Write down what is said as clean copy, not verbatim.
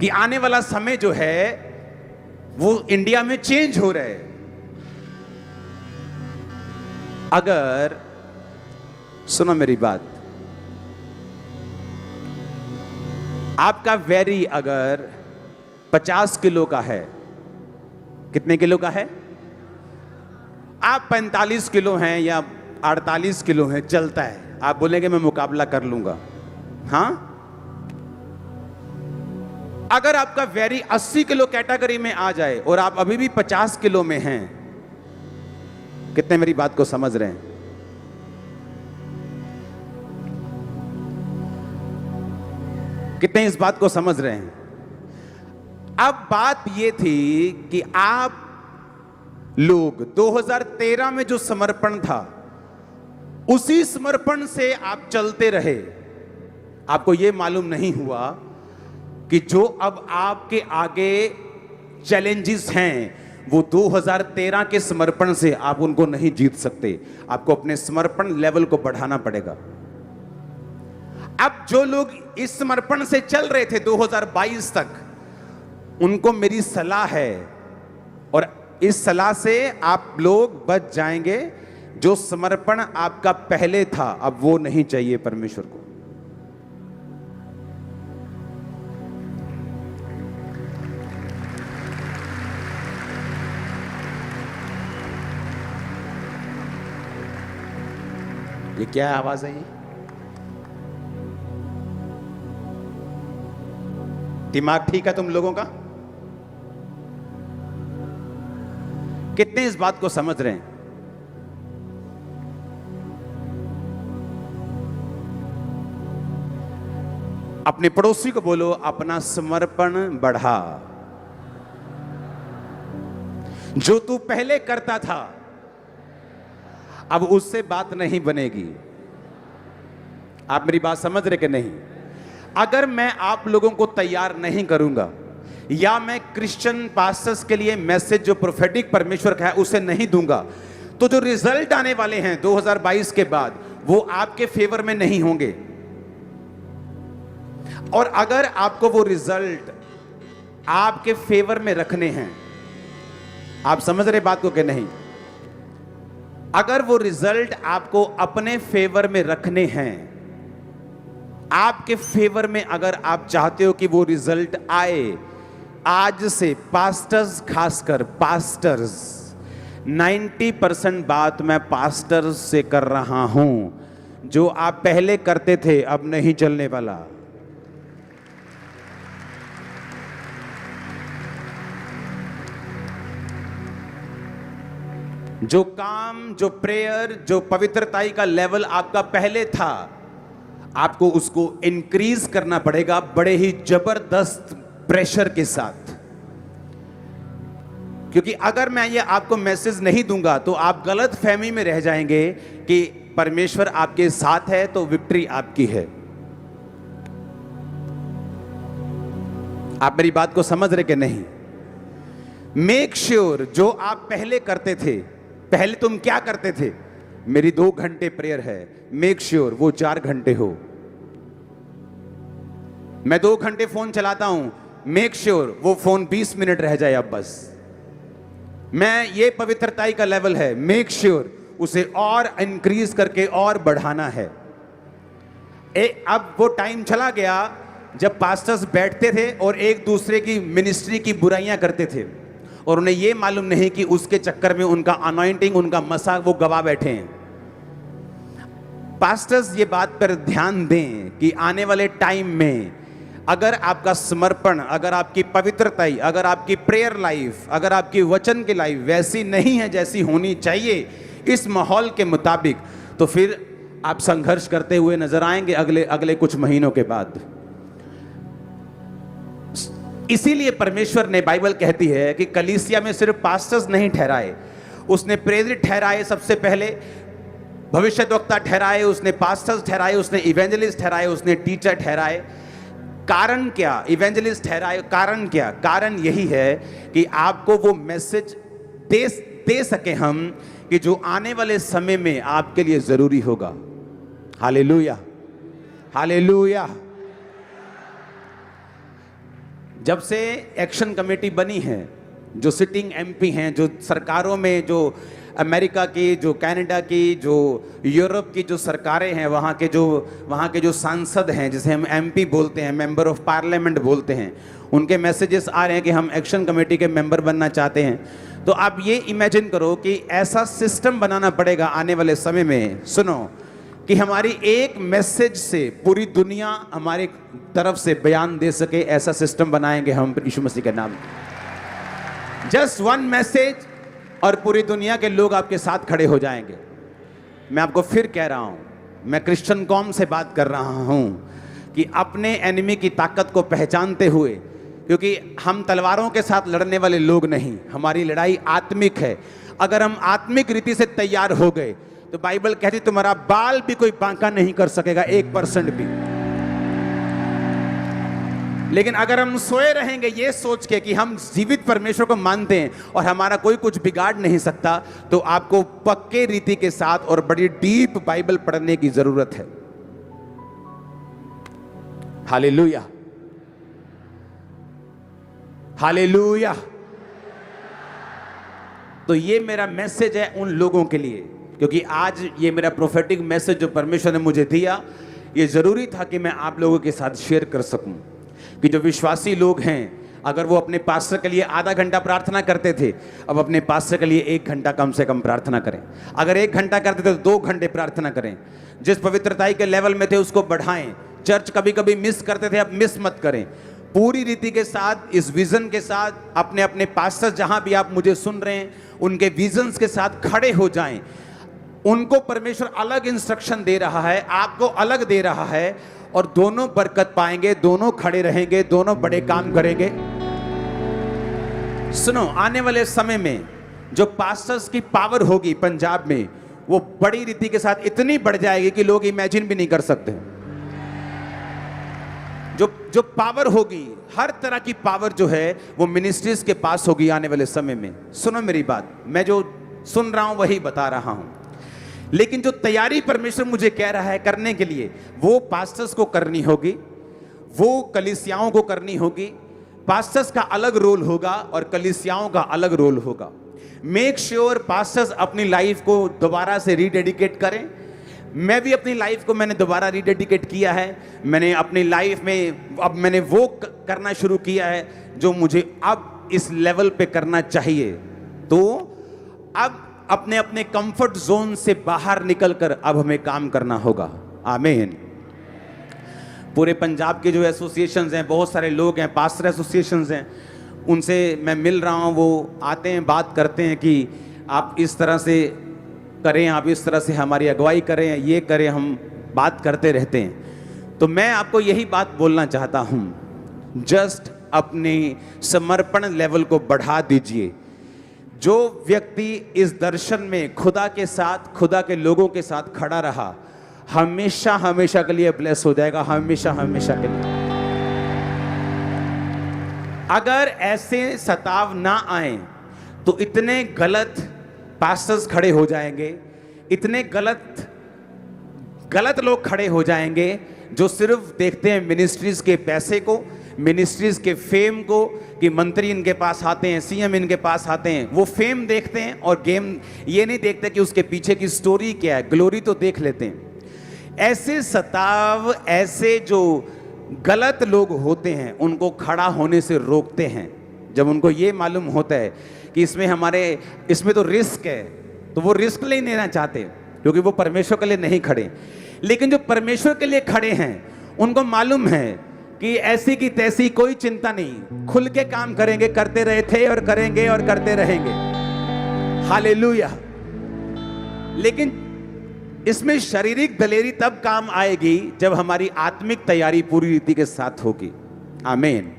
कि आने वाला समय जो है वो इंडिया में चेंज हो रहा है। अगर सुनो मेरी बात, आपका वेरी अगर 50 किलो का है, कितने किलो का है? आप 45 किलो हैं या 48 किलो हैं, चलता है। आप बोलेंगे मैं मुकाबला कर लूंगा, हां? अगर आपका वेरी 80 किलो कैटेगरी में आ जाए और आप अभी भी 50 किलो में हैं, कितने मेरी बात को समझ रहे हैं? कितने इस बात को समझ रहे हैं? अब बात यह थी कि आप लोग 2013 में जो समर्पण था, उसी समर्पण से आप चलते रहे। आपको यह मालूम नहीं हुआ कि जो अब आपके आगे चैलेंजेस हैं वो 2013 के समर्पण से आप उनको नहीं जीत सकते। आपको अपने समर्पण लेवल को बढ़ाना पड़ेगा। अब जो लोग इस समर्पण से चल रहे थे 2022 तक, उनको मेरी सलाह है, और इस सलाह से आप लोग बच जाएंगे। जो समर्पण आपका पहले था, अब वो नहीं चाहिए परमेश्वर को। ये क्या आवाज है? ये दिमाग ठीक है तुम लोगों का? कितने इस बात को समझ रहे हैं? अपने पड़ोसी को बोलो, अपना समर्पण बढ़ा। जो तू पहले करता था, अब उससे बात नहीं बनेगी। आप मेरी बात समझ रहे कि नहीं? अगर मैं आप लोगों को तैयार नहीं करूंगा, या मैं क्रिश्चियन पास्टर्स के लिए मैसेज जो प्रोफेटिक परमेश्वर का है उसे नहीं दूंगा, तो जो रिजल्ट आने वाले हैं 2022 के बाद, वो आपके फेवर में नहीं होंगे। और अगर आपको वो रिजल्ट आपके फेवर में रखने हैं, आप समझ रहे बात को कि नहीं? अगर वो रिजल्ट आपको अपने फेवर में रखने हैं, आपके फेवर में अगर आप चाहते हो कि वो रिजल्ट आए, आज से पास्टर्स, खासकर पास्टर्स, 90% बात मैं पास्टर्स से कर रहा हूं। जो आप पहले करते थे अब नहीं चलने वाला। जो काम, जो प्रेयर, जो पवित्रताई का लेवल आपका पहले था, आपको उसको इंक्रीज करना पड़ेगा बड़े ही जबरदस्त प्रेशर के साथ। क्योंकि अगर मैं ये आपको मैसेज नहीं दूंगा तो आप गलत फहमी में रह जाएंगे कि परमेश्वर आपके साथ है तो विक्ट्री आपकी है। आप मेरी बात को समझ रहे कि नहीं? मेक श्योर जो आप पहले करते थे, पहले तुम क्या करते थे? मेरी 2 घंटे प्रेयर है, मेक श्योर वो 4 घंटे हो। मैं 2 घंटे फोन चलाता हूं, मेक श्योर वो फोन 20 मिनट रह जाए अब बस। मैं ये पवित्रताई का लेवल है, मेक श्योर उसे और इंक्रीज करके और बढ़ाना है। अब वो टाइम चला गया जब पास्टर्स बैठते थे और एक दूसरे की मिनिस्ट्री की बुराइयां करते थे, और उन्हें यह मालूम नहीं कि उसके चक्कर में उनका अनॉइंटिंग, उनका मसा वो गवा बैठे हैं। पास्टर्स ये बात पर ध्यान दें कि आने वाले टाइम में अगर आपका समर्पण, अगर आपकी पवित्रताई, अगर आपकी प्रेयर लाइफ, अगर आपकी वचन की लाइफ वैसी नहीं है जैसी होनी चाहिए इस माहौल के मुताबिक, तो फिर आप संघर्ष करते हुए नजर आएंगे अगले कुछ महीनों के बाद। इसीलिए परमेश्वर ने, बाइबल कहती है कि कलीसिया में सिर्फ पास्टर्स नहीं ठहराए, उसने प्रेरित ठहराए, सबसे पहले भविष्यद्वक्ता ठहराए, उसने पास्टर्स ठहराए, उसने इवेंजलिस्ट ठहराए, उसने टीचर ठहराए। कारण क्या? इवेंजलिस्ट ठहराए, कारण क्या? कारण यही है कि आपको वो मैसेज दे सके हम कि जो आने वाले समय में आपके लिए जरूरी होगा। Hallelujah, hallelujah. जब से एक्शन कमेटी बनी है, जो सिटिंग एमपी हैं, जो सरकारों में, जो अमेरिका की, जो कनाडा की, जो यूरोप की जो सरकारें हैं, वहाँ के जो सांसद हैं, जिसे हम एमपी बोलते हैं, मेंबर ऑफ पार्लियामेंट बोलते हैं, उनके मैसेजेस आ रहे हैं कि हम एक्शन कमेटी के मेंबर बनना चाहते हैं। तो आप ये इमेजिन करो कि ऐसा सिस्टम बनाना पड़ेगा आने वाले समय में, सुनो, कि हमारी एक मैसेज से पूरी दुनिया हमारी तरफ से बयान दे सके। ऐसा सिस्टम बनाएंगे हम यीशु मसीह के नाम। जस्ट वन मैसेज और पूरी दुनिया के लोग आपके साथ खड़े हो जाएंगे। मैं आपको फिर कह रहा हूं, मैं क्रिश्चियन कौम से बात कर रहा हूं कि अपने एनिमी की ताकत को पहचानते हुए, क्योंकि हम तलवारों के साथ लड़ने वाले लोग नहीं, हमारी लड़ाई आत्मिक है। अगर हम आत्मिक रीति से तैयार हो गए तो बाइबल कहती तुम्हारा बाल भी कोई बांका नहीं कर सकेगा, 1% भी। लेकिन अगर हम सोए रहेंगे ये सोच के कि हम जीवित परमेश्वर को मानते हैं और हमारा कोई कुछ बिगाड़ नहीं सकता, तो आपको पक्के रीति के साथ और बड़ी डीप बाइबल पढ़ने की जरूरत है। Hallelujah, hallelujah. तो ये मेरा मैसेज है उन लोगों के लिए, क्योंकि आज ये मेरा प्रोफेटिक मैसेज जो परमेश्वर ने मुझे दिया, ये जरूरी था कि मैं आप लोगों के साथ शेयर कर सकूं कि जो विश्वासी लोग हैं, अगर वो अपने पास्टर के लिए आधा घंटा प्रार्थना करते थे, अब अपने पास्टर के लिए 1 घंटा कम से कम प्रार्थना करें। अगर 1 घंटा करते थे तो 2 घंटे प्रार्थना करें। जिस पवित्रताई के लेवल में थे उसको बढ़ाएं। चर्च कभी कभी मिस करते थे, अब मिस मत करें। पूरी रीति के साथ, इस विजन के साथ, अपने अपने पास्टर जहां भी आप मुझे सुन रहे हैं उनके विजन्स के साथ खड़े हो जाएं। उनको परमेश्वर अलग इंस्ट्रक्शन दे रहा है, आपको अलग दे रहा है, और दोनों बरकत पाएंगे, दोनों खड़े रहेंगे, दोनों बड़े काम करेंगे। सुनो, आने वाले समय में जो पास्टर्स की पावर होगी पंजाब में, वो बड़ी रीति के साथ इतनी बढ़ जाएगी कि लोग इमेजिन भी नहीं कर सकते। जो पावर होगी, हर तरह की पावर जो है वो मिनिस्ट्रीज के पास होगी आने वाले समय में। सुनो मेरी बात, मैं जो सुन रहा हूं वही बता रहा हूं, लेकिन जो तैयारी परमेश्वर मुझे कह रहा है करने के लिए, वो पास्टर्स को करनी होगी, वो कलीसियाओं को करनी होगी। पास्टर्स का अलग रोल होगा और कलीसियाओं का अलग रोल होगा। मेक श्योर पास्टर्स अपनी लाइफ को दोबारा से रीडेडिकेट करें। मैं भी अपनी लाइफ को मैंने दोबारा रीडेडिकेट किया है। मैंने अपनी लाइफ में अब मैंने वो करना शुरू किया है जो मुझे अब इस लेवल पे करना चाहिए। तो अब अपने अपने कंफर्ट जोन से बाहर निकलकर अब हमें काम करना होगा। आमीन। पूरे पंजाब के जो एसोसिएशंस हैं, बहुत सारे लोग हैं, पास्टर एसोसिएशंस हैं, उनसे मैं मिल रहा हूं। वो आते हैं, बात करते हैं कि आप इस तरह से करें, आप इस तरह से हमारी अगुवाई करें, ये करें, हम बात करते रहते हैं। तो मैं आपको यही बात बोलना चाहता हूं, जस्ट अपने समर्पण लेवल को बढ़ा दीजिए। जो व्यक्ति इस दर्शन में खुदा के साथ, खुदा के लोगों के साथ खड़ा रहा, हमेशा हमेशा के लिए ब्लेस हो जाएगा, हमेशा हमेशा के लिए। अगर ऐसे सताव ना आए तो इतने गलत पास्टर्स खड़े हो जाएंगे, इतने गलत लोग खड़े हो जाएंगे जो सिर्फ देखते हैं मिनिस्ट्रीज के पैसे को, मिनिस्ट्रीज के फेम को, कि मंत्री इनके पास आते हैं, सीएम इनके पास आते हैं। वो फेम देखते हैं और गेम ये नहीं देखते कि उसके पीछे की स्टोरी क्या है। ग्लोरी तो देख लेते हैं। ऐसे सताव, ऐसे जो गलत लोग होते हैं उनको खड़ा होने से रोकते हैं। जब उनको ये मालूम होता है कि इसमें तो रिस्क है, तो वो रिस्क नहीं लेना चाहते, क्योंकि वो परमेश्वर के लिए नहीं खड़े। लेकिन जो परमेश्वर के लिए खड़े हैं उनको मालूम है कि ऐसी की तैसी कोई चिंता नहीं, खुल के काम करेंगे, करते रहे थे और करेंगे और करते रहेंगे। हालेलुया। लेकिन इसमें शारीरिक दलेरी तब काम आएगी जब हमारी आत्मिक तैयारी पूरी रीति के साथ होगी। आमीन।